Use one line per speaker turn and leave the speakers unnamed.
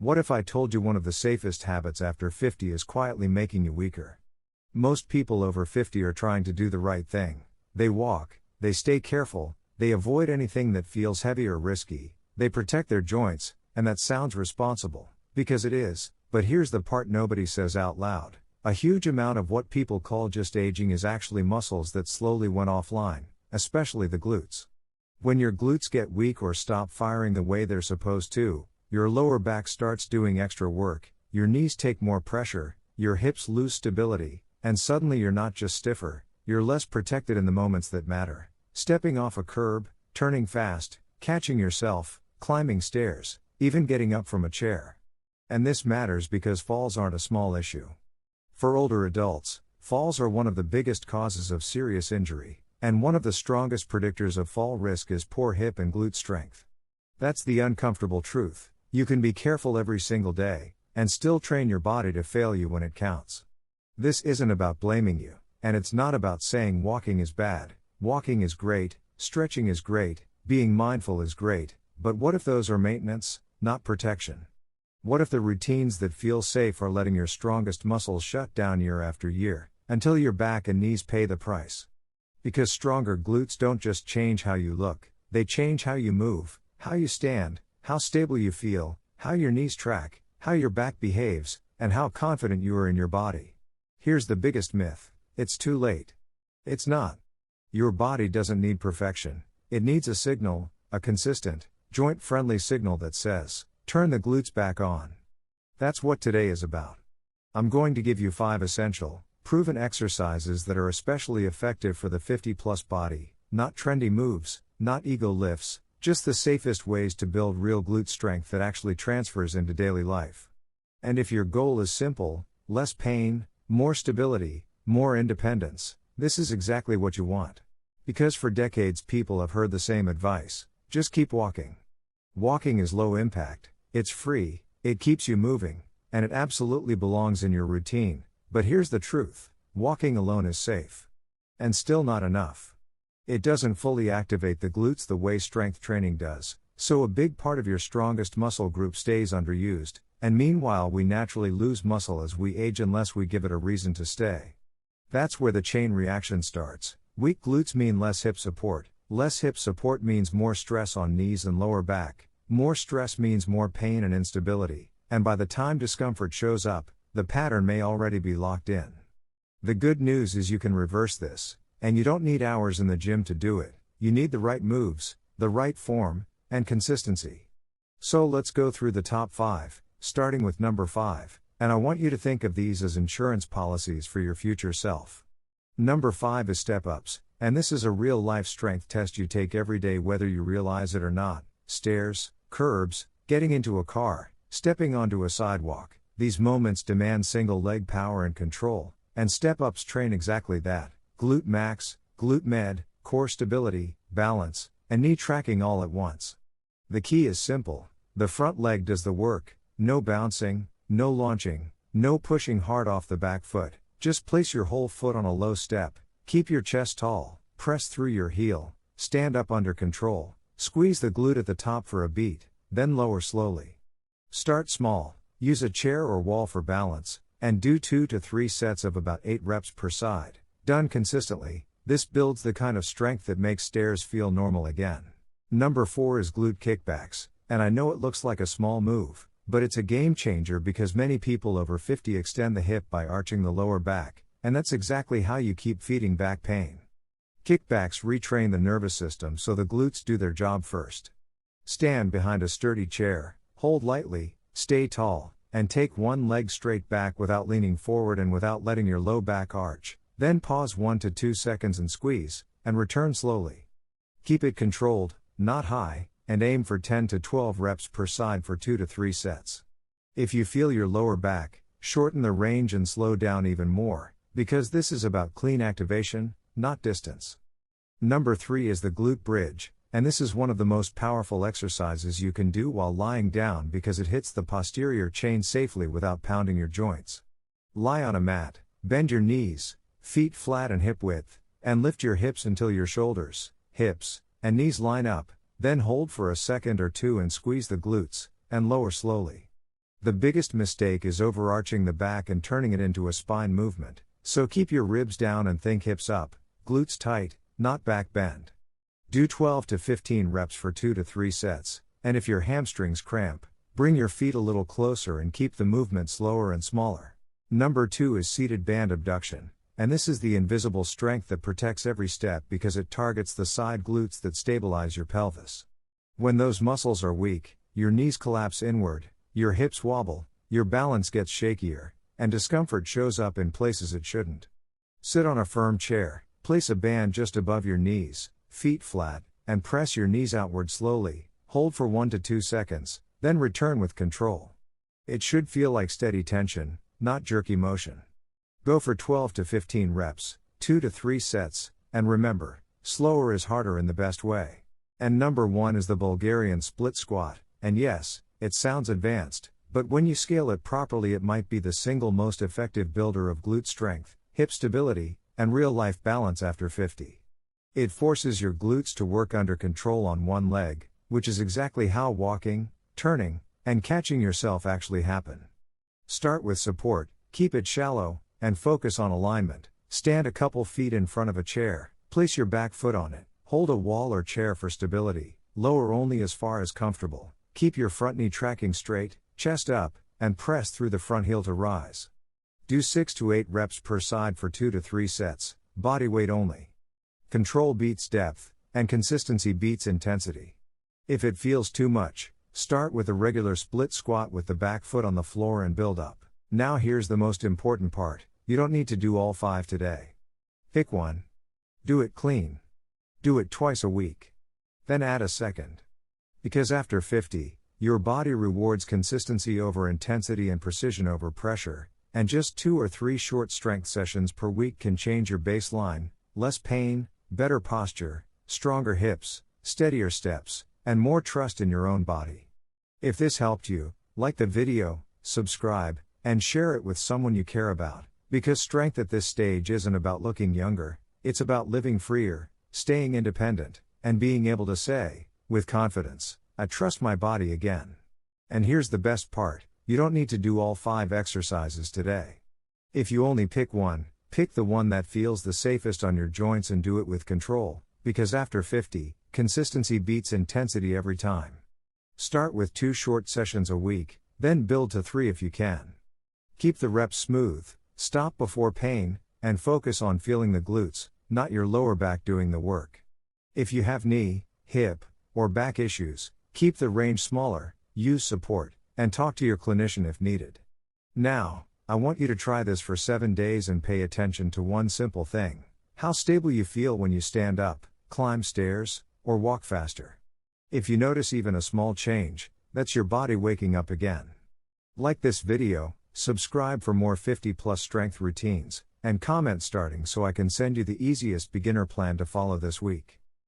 What if I told you one of the safest habits after 50 is quietly making you weaker? Most people over 50 are trying to do the right thing. They walk, they stay careful, they avoid anything that feels heavy or risky, they protect their joints, and that sounds responsible, because it is, but here's the part nobody says out loud. A huge amount of what people call just aging is actually muscles that slowly went offline, especially the glutes. When your glutes get weak or stop firing the way they're supposed to, your lower back starts doing extra work, your knees take more pressure, your hips lose stability, and suddenly you're not just stiffer, you're less protected in the moments that matter. Stepping off a curb, turning fast, catching yourself, climbing stairs, even getting up from a chair. And this matters because falls aren't a small issue. For older adults, falls are one of the biggest causes of serious injury, and one of the strongest predictors of fall risk is poor hip and glute strength. That's the uncomfortable truth. You can be careful every single day, and still train your body to fail you when it counts. This isn't about blaming you, and it's not about saying walking is bad. Walking is great, stretching is great, being mindful is great, but what if those are maintenance, not protection? What if the routines that feel safe are letting your strongest muscles shut down year after year, until your back and knees pay the price? Because stronger glutes don't just change how you look, they change how you move, how you stand, how stable you feel, how your knees track, how your back behaves, and how confident you are in your body. Here's the biggest myth: it's too late. It's not. Your body doesn't need perfection, it needs a signal, a consistent, joint-friendly signal that says, turn the glutes back on. That's what today is about. I'm going to give you 5 essential, proven exercises that are especially effective for the 50-plus body, not trendy moves, not ego lifts, just the safest ways to build real glute strength that actually transfers into daily life. And if your goal is simple, less pain, more stability, more independence, this is exactly what you want. Because for decades people have heard the same advice: just keep walking. Walking is low impact, it's free, it keeps you moving, and it absolutely belongs in your routine, but here's the truth: walking alone is safe. And still not enough. It doesn't fully activate the glutes the way strength training does, so a big part of your strongest muscle group stays underused, and meanwhile we naturally lose muscle as we age unless we give it a reason to stay. That's where the chain reaction starts. Weak glutes mean less hip support. Less hip support means more stress on knees and lower back. More stress means more pain and instability, and by the time discomfort shows up, the pattern may already be locked in. The good news is you can reverse this, and you don't need hours in the gym to do it. You need the right moves, the right form, and consistency. So let's go through the top 5, starting with number 5, and I want you to think of these as insurance policies for your future self. Number 5 is step-ups, and this is a real-life strength test you take every day whether you realize it or not. Stairs, curbs, getting into a car, stepping onto a sidewalk. These moments demand single-leg power and control, and step-ups train exactly that: glute max, glute med, core stability, balance, and knee tracking all at once. The key is simple: the front leg does the work, no bouncing, no launching, no pushing hard off the back foot, just place your whole foot on a low step, keep your chest tall, press through your heel, stand up under control, squeeze the glute at the top for a beat, then lower slowly. Start small, use a chair or wall for balance, and do 2 to 3 sets of about 8 reps per side. Done consistently, this builds the kind of strength that makes stairs feel normal again. Number 4 is glute kickbacks, and I know it looks like a small move, but it's a game changer because many people over 50 extend the hip by arching the lower back, and that's exactly how you keep feeding back pain. Kickbacks retrain the nervous system so the glutes do their job first. Stand behind a sturdy chair, hold lightly, stay tall, and take one leg straight back without leaning forward and without letting your low back arch. Then pause 1 to 2 seconds and squeeze, and return slowly. Keep it controlled, not high, and aim for 10 to 12 reps per side for 2 to 3 sets. If you feel your lower back, shorten the range and slow down even more, because this is about clean activation, not distance. Number 3 is the glute bridge, and this is one of the most powerful exercises you can do while lying down because it hits the posterior chain safely without pounding your joints. Lie on a mat, bend your knees, feet flat and hip width, and lift your hips until your shoulders, hips, and knees line up, then hold for a second or two and squeeze the glutes, and lower slowly. The biggest mistake is overarching the back and turning it into a spine movement, so keep your ribs down and think hips up, glutes tight, not back bend. Do 12 to 15 reps for 2 to 3 sets, and if your hamstrings cramp, bring your feet a little closer and keep the movement slower and smaller. Number 2 is seated band abduction, and this is the invisible strength that protects every step because it targets the side glutes that stabilize your pelvis. When those muscles are weak, your knees collapse inward, your hips wobble, your balance gets shakier, and discomfort shows up in places it shouldn't. Sit on a firm chair, place a band just above your knees, feet flat, and press your knees outward slowly, hold for 1 to 2 seconds, then return with control. It should feel like steady tension, not jerky motion. Go for 12 to 15 reps, 2 to 3 sets, and remember, slower is harder in the best way. And number 1 is the Bulgarian Split Squat, and yes, it sounds advanced, but when you scale it properly it might be the single most effective builder of glute strength, hip stability, and real-life balance after 50. It forces your glutes to work under control on one leg, which is exactly how walking, turning, and catching yourself actually happen. Start with support, keep it shallow, and focus on alignment. Stand a couple feet in front of a chair, place your back foot on it, hold a wall or chair for stability, lower only as far as comfortable, keep your front knee tracking straight, chest up, and press through the front heel to rise. Do 6 to 8 reps per side for 2 to 3 sets, body weight only. Control beats depth, and consistency beats intensity. If it feels too much, start with a regular split squat with the back foot on the floor and build up. Now here's the most important part, you don't need to do all 5 today. Pick one. Do it clean. Do it twice a week. Then add a second. Because after 50, your body rewards consistency over intensity and precision over pressure, and just 2 or 3 short strength sessions per week can change your baseline, less pain, better posture, stronger hips, steadier steps, and more trust in your own body. If this helped you, like the video, subscribe, and share it with someone you care about, because strength at this stage isn't about looking younger, it's about living freer, staying independent, and being able to say, with confidence, I trust my body again. And here's the best part, you don't need to do all 5 exercises today. If you only pick one, pick the one that feels the safest on your joints and do it with control, because after 50, consistency beats intensity every time. Start with 2 short sessions a week, then build to 3 if you can. Keep the reps smooth, stop before pain, and focus on feeling the glutes, not your lower back doing the work. If you have knee, hip, or back issues, keep the range smaller, use support, and talk to your clinician if needed. Now, I want you to try this for 7 days and pay attention to one simple thing: how stable you feel when you stand up, climb stairs, or walk faster. If you notice even a small change, that's your body waking up again. Like this video, subscribe for more 50+ strength routines, and comment starting so I can send you the easiest beginner plan to follow this week.